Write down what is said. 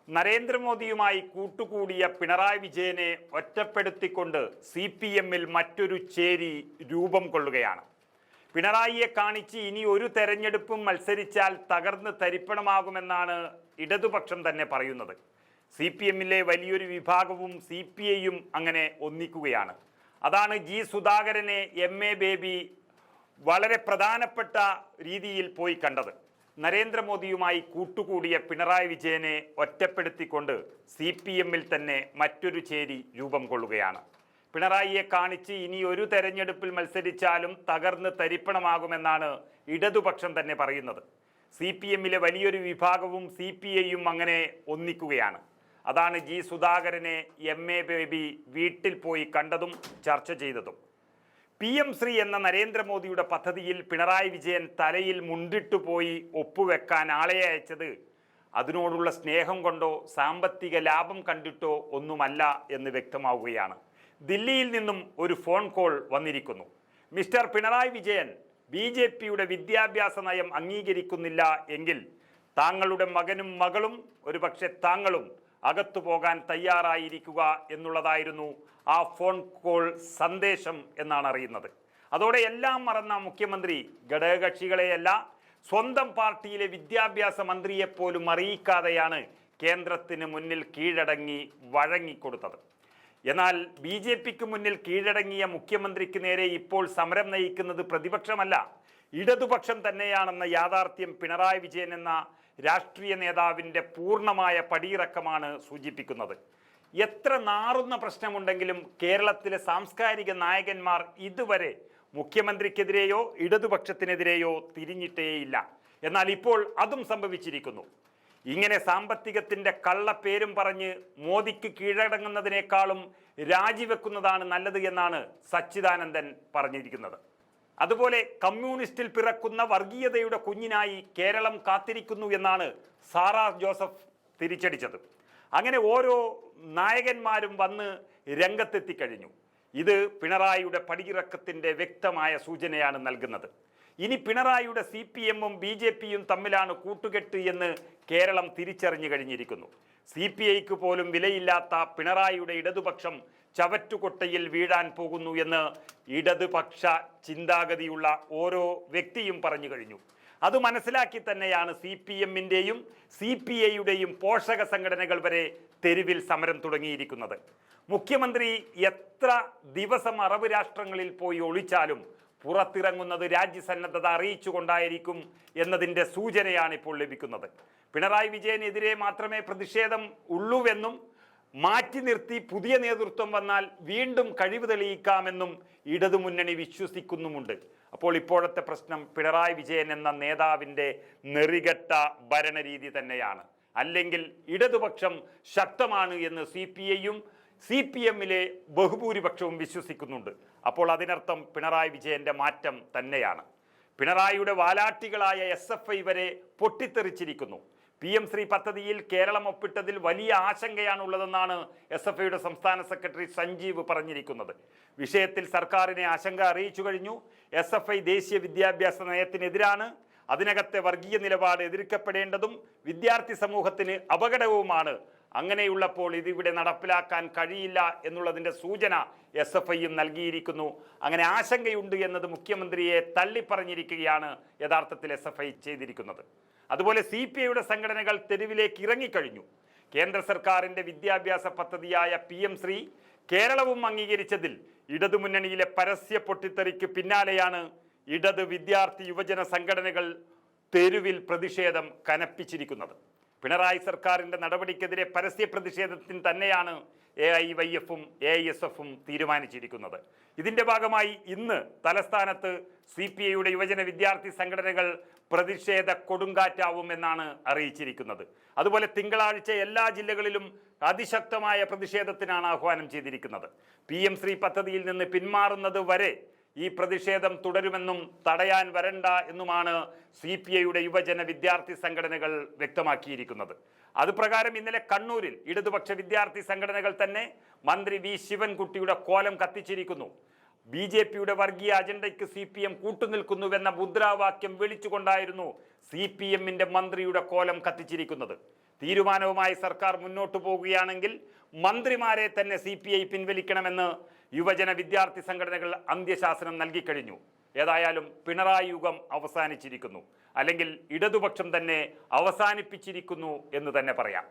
നരേന്ദ്രമോദിയുമായി കൂട്ടുകൂടിയ പിണറായി വിജയനെ ഒറ്റപ്പെടുത്തിക്കൊണ്ട് CPM-ൽ മറ്റൊരു ചേരി രൂപം കൊള്ളുകയാണ്. പിണറായിയെ കാണിച്ച് ഇനി ഒരു തെരഞ്ഞെടുപ്പും മത്സരിച്ചാൽ തകർന്ന് തരിപ്പണമാകുമെന്നാണ് ഇടതുപക്ഷം തന്നെ പറയുന്നത്. CPM-ലെ വലിയൊരു വിഭാഗവും CPI-യും അങ്ങനെ ഒന്നിക്കുകയാണ്. അതാണ് G. സുധാകരനെ MA ബേബി വളരെ പ്രധാനപ്പെട്ട രീതിയിൽ പോയി കണ്ടത്. നരേന്ദ്രമോദിയുമായി കൂട്ടുകൂടിയ പിണറായി വിജയനെ ഒറ്റപ്പെടുത്തിക്കൊണ്ട് CPM-ൽ തന്നെ മറ്റൊരു ചേരി രൂപം കൊള്ളുകയാണ്. പിണറായിയെ കാണിച്ച് ഇനി ഒരു തെരഞ്ഞെടുപ്പിൽ മത്സരിച്ചാലും തകർന്ന് തരിപ്പണമാകുമെന്നാണ് ഇടതുപക്ഷം തന്നെ പറയുന്നത്. CPM-ലെ വലിയൊരു വിഭാഗവും CPI-യും അങ്ങനെ ഒന്നിക്കുകയാണ്. അതാണ് G. സുധാകരനെ MA ബേബി വീട്ടിൽ പോയി കണ്ടതും ചർച്ച ചെയ്തതും. PM ശ്രീ എന്ന നരേന്ദ്രമോദിയുടെ പദ്ധതിയിൽ പിണറായി വിജയൻ തലയിൽ മുണ്ടിട്ടു പോയി ഒപ്പുവെക്കാൻ ആളെ അയച്ചത് അതിനോടുള്ള സ്നേഹം കൊണ്ടോ സാമ്പത്തിക ലാഭം കണ്ടിട്ടോ ഒന്നുമല്ല എന്ന് വ്യക്തമാവുകയാണ്. ദില്ലിയിൽ നിന്നും ഒരു ഫോൺ കോൾ വന്നിരിക്കുന്നു. മിസ്റ്റർ പിണറായി വിജയൻ, BJP-യുടെ വിദ്യാഭ്യാസ നയം അംഗീകരിക്കുന്നില്ല എങ്കിൽ താങ്കളുടെ മകനും മകളും ഒരുപക്ഷെ താങ്കളും അകത്തു പോകാൻ തയ്യാറായിരിക്കുക എന്നുള്ളതായിരുന്നു ആ ഫോൺ കോൾ സന്ദേശം എന്നാണ് അറിയുന്നത്. അതോടെ എല്ലാം മറന്ന മുഖ്യമന്ത്രി ഘടകകക്ഷികളെയല്ല സ്വന്തം പാർട്ടിയിലെ വിദ്യാഭ്യാസ മന്ത്രിയെപ്പോലും അറിയിക്കാതെയാണ് കേന്ദ്രത്തിന് മുന്നിൽ കീഴടങ്ങി വഴങ്ങിക്കൊടുത്തത്. എന്നാൽ BJP-ക്ക് മുന്നിൽ കീഴടങ്ങിയ മുഖ്യമന്ത്രിക്ക് നേരെ ഇപ്പോൾ സമരം നയിക്കുന്നത് പ്രതിപക്ഷമല്ല, ഇടതുപക്ഷം തന്നെയാണെന്ന യാഥാർത്ഥ്യം പിണറായി വിജയൻ എന്ന രാഷ്ട്രീയ നേതാവിൻ്റെ പൂർണ്ണമായ പടിയിറക്കമാണ് സൂചിപ്പിക്കുന്നത്. എത്ര നാറുന്ന പ്രശ്നമുണ്ടെങ്കിലും കേരളത്തിലെ സാംസ്കാരിക നായകന്മാർ ഇതുവരെ മുഖ്യമന്ത്രിക്കെതിരെയോ ഇടതുപക്ഷത്തിനെതിരെയോ തിരിഞ്ഞിട്ടേയില്ല. എന്നാൽ ഇപ്പോൾ അതും സംഭവിച്ചിരിക്കുന്നു. ഇങ്ങനെ സാമ്പത്തികത്തിൻ്റെ കള്ളപ്പേരും പറഞ്ഞ് മോദിക്ക് കീഴടങ്ങുന്നതിനേക്കാളും രാജിവെക്കുന്നതാണ് നല്ലത് എന്നാണ് സച്ചിദാനന്ദൻ പറഞ്ഞിരിക്കുന്നത്. അതുപോലെ കമ്മ്യൂണിസ്റ്റിൽ പിറക്കുന്ന വർഗീയതയുടെ കുഞ്ഞിനായി കേരളം കാത്തിരിക്കുന്നു എന്നാണ് സാറാ ജോസഫ് തിരിച്ചടിച്ചത്. അങ്ങനെ ഓരോ നായകന്മാരും വന്ന് രംഗത്തെത്തിക്കഴിഞ്ഞു. ഇത് പിണറായിയുടെ പടിയിറക്കത്തിൻ്റെ വ്യക്തമായ സൂചനയാണ് നൽകുന്നത്. ഇനി പിണറായിയുടെ CPM-ഉം BJP-യും തമ്മിലാണ് കൂട്ടുകെട്ട് എന്ന് കേരളം തിരിച്ചറിഞ്ഞു കഴിഞ്ഞിരിക്കുന്നു. CPI-ക്ക് പോലും വിലയില്ലാത്ത പിണറായിയുടെ ഇടതുപക്ഷം ചവറ്റുകൊട്ടയിൽ വീഴാൻ പോകുന്നു എന്ന് ഇടതുപക്ഷ ചിന്താഗതിയുള്ള ഓരോ വ്യക്തിയും പറഞ്ഞു കഴിഞ്ഞു. അത് മനസ്സിലാക്കി തന്നെയാണ് CPM-ൻ്റെയും CPI-യുടെയും പോഷക സംഘടനകൾ വരെ തെരുവിൽ സമരം തുടങ്ങിയിരിക്കുന്നത്. മുഖ്യമന്ത്രി എത്ര ദിവസം അറബ് രാഷ്ട്രങ്ങളിൽ പോയി ഒളിച്ചാലും പുറത്തിറങ്ങുന്നത് രാജ്യസന്നദ്ധത അറിയിച്ചുകൊണ്ടായിരിക്കും എന്നതിൻ്റെ സൂചനയാണ് ഇപ്പോൾ ലഭിക്കുന്നത്. പിണറായി വിജയനെതിരെ മാത്രമേ പ്രതിഷേധം ഉള്ളൂവെന്നും മാറ്റി നിർത്തി പുതിയ നേതൃത്വം വന്നാൽ വീണ്ടും കഴിവ് തെളിയിക്കാമെന്നും ഇടതുമുന്നണി വിശ്വസിക്കുന്നുമുണ്ട്. അപ്പോൾ ഇപ്പോഴത്തെ പ്രശ്നം പിണറായി വിജയൻ എന്ന നേതാവിൻ്റെ നെറികെട്ട ഭരണരീതി തന്നെയാണ്. അല്ലെങ്കിൽ ഇടതുപക്ഷം ശക്തമാണ് എന്ന് CPI-യും CPM-ലെ ബഹുഭൂരിപക്ഷവും വിശ്വസിക്കുന്നുണ്ട്. അപ്പോൾ അതിനർത്ഥം പിണറായി വിജയൻ്റെ മാറ്റം തന്നെയാണ്. പിണറായിയുടെ വാലാട്ടികളായ SFI വരെ പൊട്ടിത്തെറിച്ചിരിക്കുന്നു. PM ശ്രീ പദ്ധതിയിൽ കേരളം ഒപ്പിട്ടതിൽ വലിയ ആശങ്കയാണുള്ളതെന്നാണ് SFIയുടെ സംസ്ഥാന സെക്രട്ടറി സഞ്ജീവ് പറഞ്ഞിരിക്കുന്നത്. വിഷയത്തിൽ സർക്കാരിനെ ആശങ്ക അറിയിച്ചു കഴിഞ്ഞു. SFI ദേശീയ വിദ്യാഭ്യാസ നയത്തിനെതിരാണ്. അതിനകത്തെ വർഗീയ നിലപാട് എതിർക്കപ്പെടേണ്ടതും വിദ്യാർത്ഥി സമൂഹത്തിന് അപകടവുമാണ്. അങ്ങനെയുള്ളപ്പോൾ ഇതിവിടെ നടപ്പിലാക്കാൻ കഴിയില്ല എന്നുള്ളതിൻ്റെ സൂചന SFI-യും നൽകിയിരിക്കുന്നു. അങ്ങനെ ആശങ്കയുണ്ട് എന്നത് മുഖ്യമന്ത്രിയെ തള്ളിപ്പറഞ്ഞിരിക്കുകയാണ് യഥാർത്ഥത്തിൽ SFI ചെയ്തിരിക്കുന്നത്. അതുപോലെ CPI-യുടെ സംഘടനകൾ തെരുവിലേക്ക് ഇറങ്ങിക്കഴിഞ്ഞു. കേന്ദ്ര സർക്കാരിൻ്റെ വിദ്യാഭ്യാസ പദ്ധതിയായ PM ശ്രീ കേരളവും അംഗീകരിച്ചതിൽ ഇടതുമുന്നണിയിലെ പരസ്യ പൊട്ടിത്തെറിക്ക് പിന്നാലെയാണ് ഇടത് വിദ്യാർത്ഥി യുവജന സംഘടനകൾ തെരുവിൽ പ്രതിഷേധം കനപ്പിച്ചിരിക്കുന്നത്. പിണറായി സർക്കാരിൻ്റെ നടപടിക്കെതിരെ പരസ്യ പ്രതിഷേധത്തിന് തന്നെയാണ് AIYF-ഉം AISF-ഉം തീരുമാനിച്ചിരിക്കുന്നത്. ഇതിൻ്റെ ഭാഗമായി ഇന്ന് തലസ്ഥാനത്ത് CPI-യുടെ യുവജന വിദ്യാർത്ഥി സംഘടനകൾ പ്രതിഷേധ കൊടുങ്കാറ്റാവുമെന്നാണ് അറിയിച്ചിരിക്കുന്നത്. അതുപോലെ തിങ്കളാഴ്ച എല്ലാ ജില്ലകളിലും അതിശക്തമായ പ്രതിഷേധത്തിനാണ് ആഹ്വാനം ചെയ്തിരിക്കുന്നത്. PM ശ്രീ പദ്ധതിയിൽ നിന്ന് പിന്മാറുന്നത് വരെ ഈ പ്രതിഷേധം തുടരുമെന്നും തടയാൻ വരണ്ട എന്നുമാണ് CPI-യുടെ യുവജന വിദ്യാർത്ഥി സംഘടനകൾ വ്യക്തമാക്കിയിരിക്കുന്നത്. അതുപ്രകാരം ഇന്നലെ കണ്ണൂരിൽ ഇടതുപക്ഷ വിദ്യാർത്ഥി സംഘടനകൾ തന്നെ മന്ത്രി V. ശിവൻകുട്ടിയുടെ കോലം കത്തിച്ചിരിക്കുന്നു. BJP-യുടെ വർഗീയ അജണ്ടയ്ക്ക് CPM കൂട്ടുനിൽക്കുന്നുവെന്ന മുദ്രാവാക്യം വിളിച്ചുകൊണ്ടായിരുന്നു CPM-ന്റെ മന്ത്രിയുടെ കോലം കത്തിച്ചിരിക്കുന്നത്. തീരുമാനവുമായി സർക്കാർ മുന്നോട്ടു പോകുകയാണെങ്കിൽ മന്ത്രിമാരെ തന്നെ CPI പിൻവലിക്കണമെന്ന് യുവജന വിദ്യാർത്ഥി സംഘടനകൾ അന്ത്യശാസനം നൽകിക്കഴിഞ്ഞു. ഏതായാലും പിണറായി യുഗം അവസാനിച്ചിരിക്കുന്നു, അല്ലെങ്കിൽ ഇടതുപക്ഷം തന്നെ അവസാനിപ്പിച്ചിരിക്കുന്നു എന്ന് തന്നെ പറയാം.